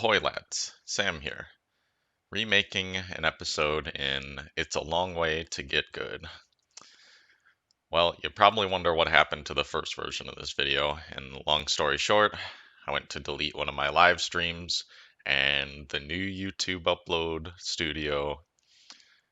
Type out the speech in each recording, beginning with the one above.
Ahoy lads, Sam here, remaking an episode in It's a Long Way to Get Good. Well, you probably wonder what happened to the first version of this video, and long story short, I went to delete one of my live streams, and the new YouTube upload studio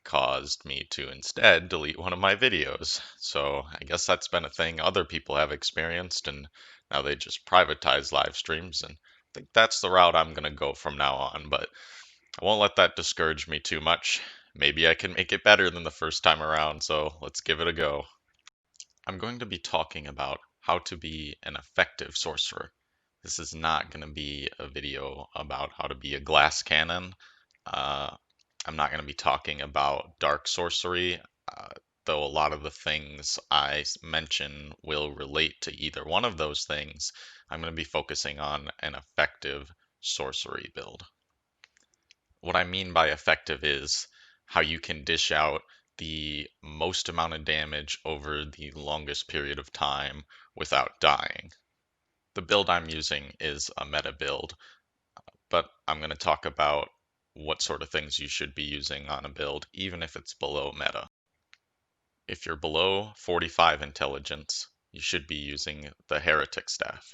caused me to instead delete one of my videos. So I guess that's been a thing other people have experienced, and now they just privatize live streams, and I think that's the route I'm going to go from now on, but I won't let that discourage me too much. Maybe I can make it better than the first time around, so let's give it a go. I'm going to be talking about how to be an effective sorcerer. This is not going to be a video about how to be a glass cannon. Uh, I'm not going to be talking about dark sorcery, uh, though a lot of the things I mention will relate to either one of those things. I'm going to be focusing on an effective sorcery build. What I mean by effective is how you can dish out the most amount of damage over the longest period of time without dying. The build I'm using is a meta build, but I'm going to talk about what sort of things you should be using on a build, even if it's below meta. If you're below 45 intelligence, you should be using the Heretic Staff.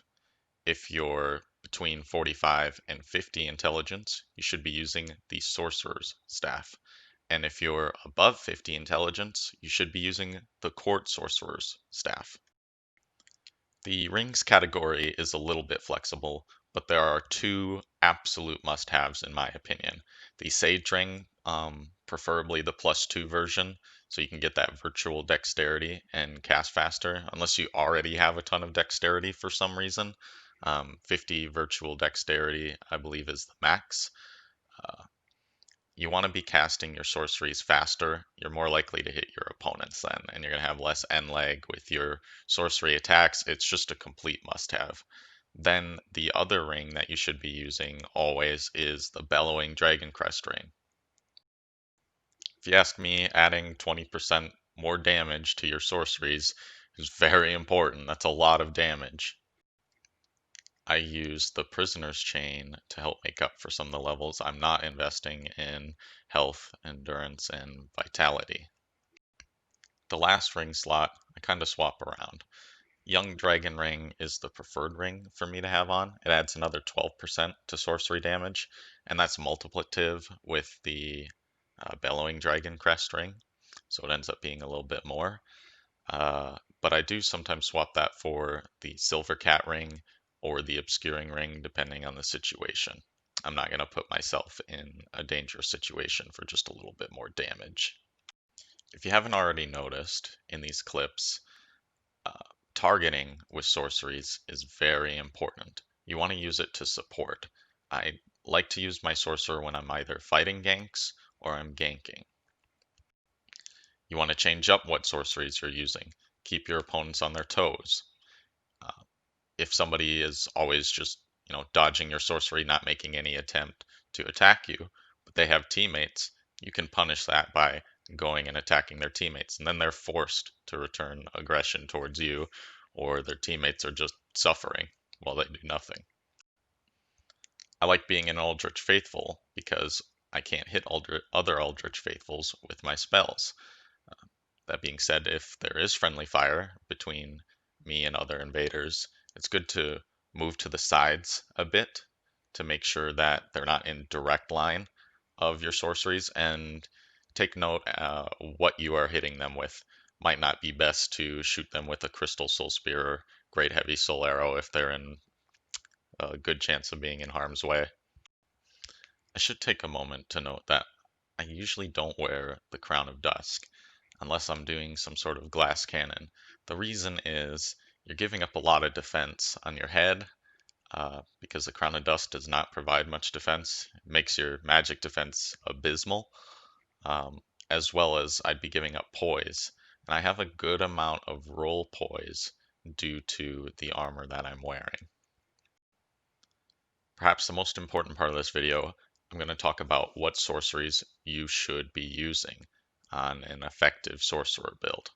If you're between 45 and 50 intelligence, you should be using the Sorcerer's Staff. And if you're above 50 intelligence, you should be using the Court Sorcerer's Staff. The rings category is a little bit flexible, but there are two absolute must-haves in my opinion. The Sage Ring, preferably the +2 version, so you can get that virtual dexterity and cast faster, unless you already have a ton of dexterity for some reason. 50 virtual dexterity, I believe, is the max. Uh, you want to be casting your sorceries faster. You're more likely to hit your opponents then, and you're going to have less end lag with your sorcery attacks. It's just a complete must-have. Then the other ring that you should be using always is the Bellowing Dragon Crest ring. If you ask me, adding 20% more damage to your sorceries is very important. That's a lot of damage. I use the Prisoner's Chain to help make up for some of the levels I'm not investing in health, endurance, and vitality. The last ring slot, I kind of swap around. Young Dragon Ring is the preferred ring for me to have on. It adds another 12% to sorcery damage, and that's multiplicative with the Bellowing Dragon Crest ring, so it ends up being a little bit more. But I do sometimes swap that for the Silver Cat ring or the Obscuring ring, depending on the situation. I'm not going to put myself in a dangerous situation for just a little bit more damage. If you haven't already noticed in these clips, uh, targeting with sorceries is very important. You want to use it to support. I like to use my sorcerer when I'm either fighting ganks or I'm ganking. You want to change up what sorceries you're using. Keep your opponents on their toes. Uh, if somebody is always just, dodging your sorcery, not making any attempt to attack you, but they have teammates, you can punish that by going and attacking their teammates, and then they're forced to return aggression towards you, or their teammates are just suffering while they do nothing. I like being an Eldritch Faithful because I can't hit other Eldritch Faithfuls with my spells. That being said, if there is friendly fire between me and other invaders, it's good to move to the sides a bit to make sure that they're not in direct line of your sorceries, and take note what you are hitting them with. Might not be best to shoot them with a Crystal Soul Spear or Great Heavy Soul Arrow if they're in a good chance of being in harm's way. I should take a moment to note that I usually don't wear the Crown of Dusk unless I'm doing some sort of glass cannon. The reason is you're giving up a lot of defense on your head because the Crown of Dust does not provide much defense. It makes your magic defense abysmal, as well as I'd be giving up poise. And I have a good amount of roll poise due to the armor that I'm wearing. Perhaps the most important part of this video, I'm going to talk about what sorceries you should be using on an effective sorcerer build.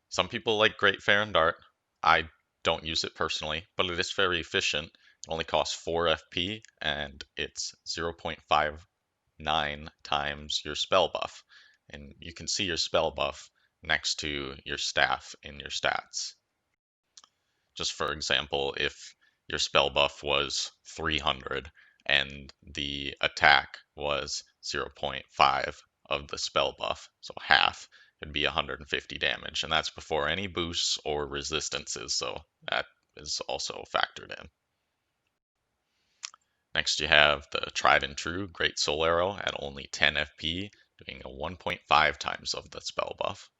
Some people like Great Fair and Dart. I don't use it personally, but it is very efficient only costs 4 FP, and it's 0.59 times your spell buff. And you can see your spell buff next to your staff in your stats. Just for example, if your spell buff was 300 and the attack was zero point 0.5 of the spell buff, so half, it'd be 150 damage. And that's before any boosts or resistances, so that is also factored in. Next, you have the tried and true Great Soul Arrow at only 10 FP, doing a 1.5 times of the spell buff.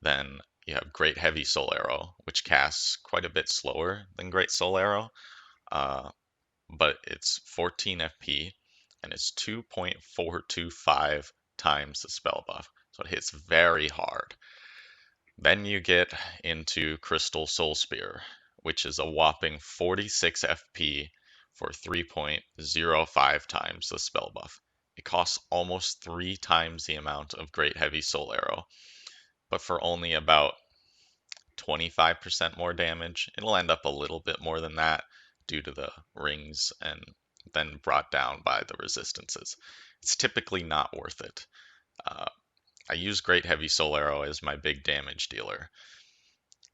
Then you have Great Heavy Soul Arrow, which casts quite a bit slower than Great Soul Arrow, uh, but it's 14 FP and it's 2.425 times the spell buff. So it hits very hard. Then you get into Crystal Soul Spear, which is a whopping 46 FP for 3.05 times the spell buff. It costs almost 3 times the amount of Great Heavy Soul Arrow, but for only about 25% more damage. It'll end up a little bit more than that due to the rings and then brought down by the resistances. It's typically not worth it. Uh, I use Great Heavy Soul Arrow as my big damage dealer.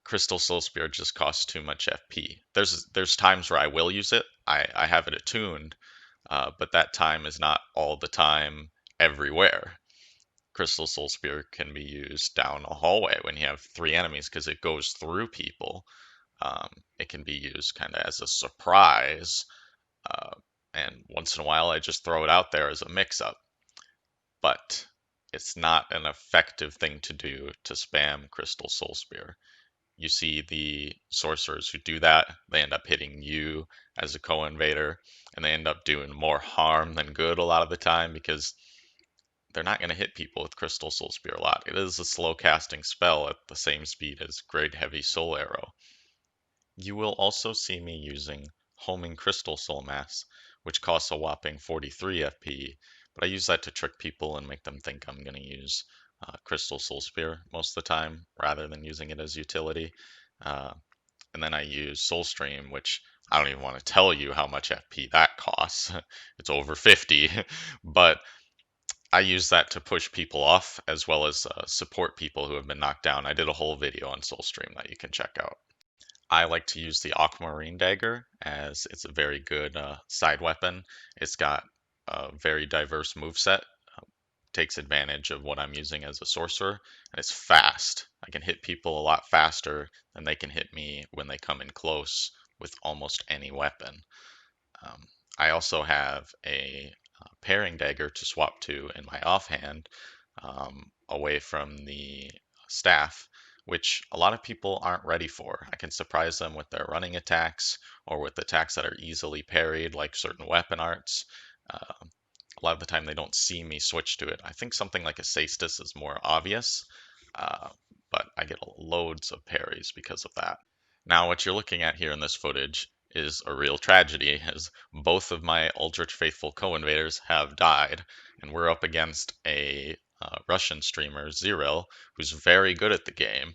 Crystal Soul Spear just costs too much FP. There's times where I will use it. I have it attuned, but that time is not all the time everywhere. Crystal Soul Spear can be used down a hallway when you have 3 enemies because it goes through people. It can be used kind of as a surprise, uh, and once in a while I just throw it out there as a mix-up. But it's not an effective thing to do to spam Crystal Soul Spear. You see the sorcerers who do that, they end up hitting you as a co-invader, and they end up doing more harm than good a lot of the time because they're not going to hit people with Crystal Soul Spear a lot. It is a slow casting spell at the same speed as Great Heavy Soul Arrow. You will also see me using Homing Crystal Soul Mass, which costs a whopping 43 FP, but I use that to trick people and make them think I'm going to use Crystal Soul Spear most of the time rather than using it as utility. And then I use Soul Stream, which I don't even want to tell you how much FP that costs. It's over 50, but I use that to push people off as well as support people who have been knocked down. I did a whole video on Soulstream that you can check out. I like to use the Aquamarine Dagger as it's a very good side weapon. It's got a very diverse moveset, takes advantage of what I'm using as a sorcerer, and it's fast. I can hit people a lot faster than they can hit me when they come in close with almost any weapon. Um, I also have a pairing dagger to swap to in my offhand away from the staff, which a lot of people aren't ready for. I can surprise them with their running attacks or with attacks that are easily parried, like certain weapon arts. A lot of the time they don't see me switch to it. I think something like a Cestus is more obvious, uh, but I get loads of parries because of that. Now, what you're looking at here in this footage is a real tragedy, as both of my Aldrich Faithful co-invaders have died, and we're up against a Russian streamer, Zero, who's very good at the game,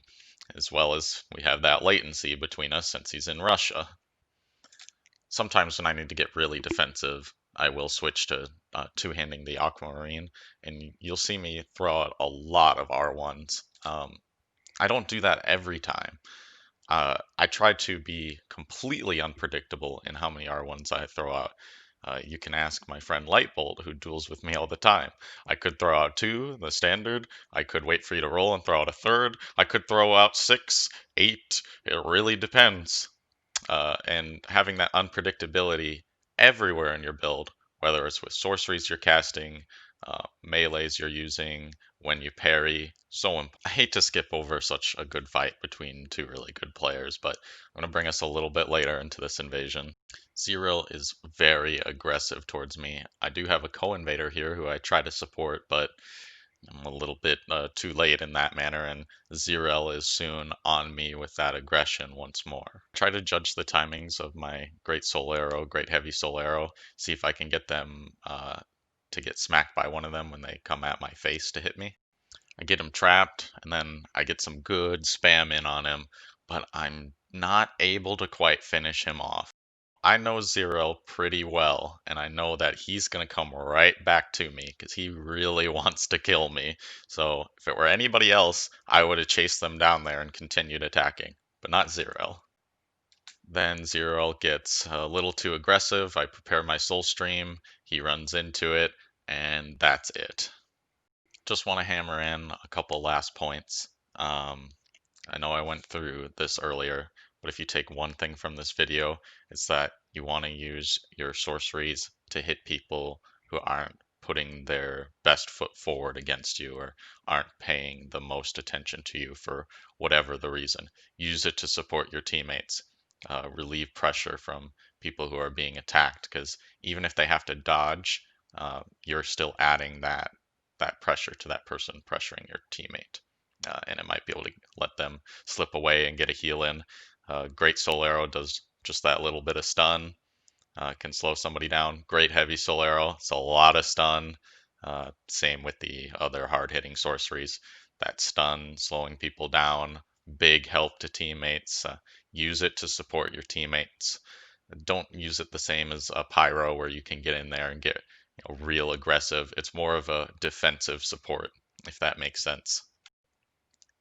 as well as we have that latency between us since he's in Russia. Sometimes when I need to get really defensive, I will switch to two-handing the Aquamarine, and you'll see me throw out a lot of R1s. I don't do that every time. I try to be completely unpredictable in how many R1s I throw out. You can ask my friend Lightbolt, who duels with me all the time. I could throw out 2, the standard. I could wait for you to roll and throw out a third. I could throw out 6, 8. It really depends. And having that unpredictability everywhere in your build, whether it's with sorceries you're casting, melees you're using, when you parry, so I hate to skip over such a good fight between 2 really good players, but I'm going to bring us a little bit later into this invasion. Zero is very aggressive towards me. I do have a co-invader here who I try to support, but I'm a little bit too late in that manner, and Zero is soon on me with that aggression once more. Try to judge the timings of my Great Soul Arrow, Great Heavy Soul Arrow, see if I can get them to get smacked by one of them when they come at my face to hit me. I get him trapped, and then I get some good spam in on him, but I'm not able to quite finish him off. I know Zero pretty well, and I know that he's gonna come right back to me because he really wants to kill me. So if it were anybody else, I would have chased them down there and continued attacking, but not Zero. Then Zero gets a little too aggressive. I prepare my soul stream, he runs into it, and that's it. Just want to hammer in a couple last points. Um, I know I went through this earlier, but if you take one thing from this video, it's that you want to use your sorceries to hit people who aren't putting their best foot forward against you or aren't paying the most attention to you for whatever the reason. Use it to support your teammates, relieve pressure from people who are being attacked, because even if they have to dodge, you're still adding that pressure to that person pressuring your teammate, and it might be able to let them slip away and get a heal in. Great Soul Arrow does just that little bit of stun, can slow somebody down. Great Heavy Soul Arrow, it's a lot of stun. Same with the other hard hitting sorceries. That stun, slowing people down, big help to teammates. Use it to support your teammates. Don't use it the same as a pyro where you can get in there and get real aggressive. It's more of a defensive support, if that makes sense.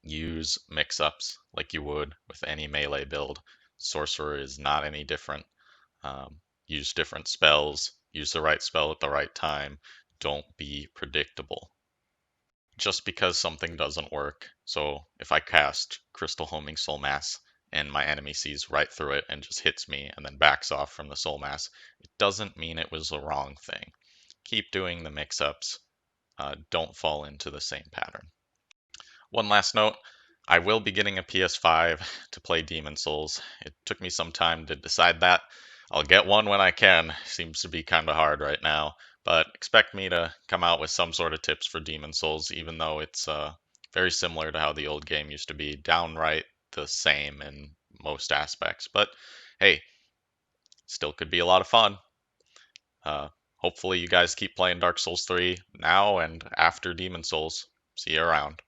Use mix-ups like you would with any melee build. Sorcerer is not any different. Use different spells. Use the right spell at the right time. Don't be predictable. Just because something doesn't work. So if I cast Crystal Homing Soul Mass and my enemy sees right through it and just hits me and then backs off from the Soul Mass, it doesn't mean it was the wrong thing. Keep doing the mix-ups. Don't fall into the same pattern. One last note, I will be getting a PS5 to play Demon Souls. It took me some time to decide that. I'll get one when I can. Seems to be kind of hard right now, but expect me to come out with some sort of tips for Demon Souls, even though it's very similar to how the old game used to be, downright the same in most aspects. But hey, still could be a lot of fun. Uh, Hopefully, you guys keep playing Dark Souls 3 now and after Demon Souls. See you around.